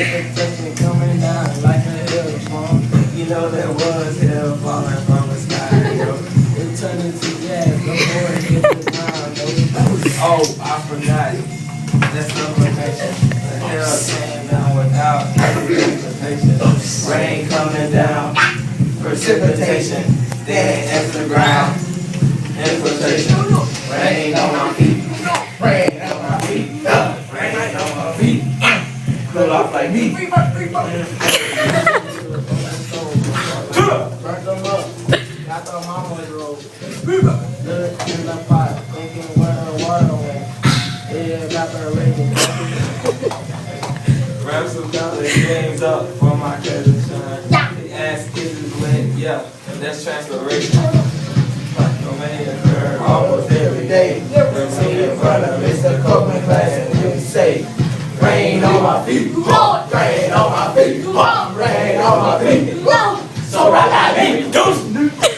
Precipitation coming down like a hailstorm. You know there was hell falling from the sky, yo. It turned into gas before it hit the ground, yo. Oh, I forgot. That's suffocation. The hell came down without precipitation. Rain coming down. Precipitation. Then enter the ground. Infiltration. Rain on my feet. Rain on my feet. Rain on my feet. Cool off like me. Burnt them up. Got the mama drove. Look in the pot. Thinking where the water went. Yeah, evaporated. Wrap some dollar games up for my cousin son. The ass kisses wet. Yeah, that's transpiration. No man occur almost every day. See in front of Mr. Copeland class and you say, rain on my feet, rain on my feet, rain on my feet. So right, I mean, deuce.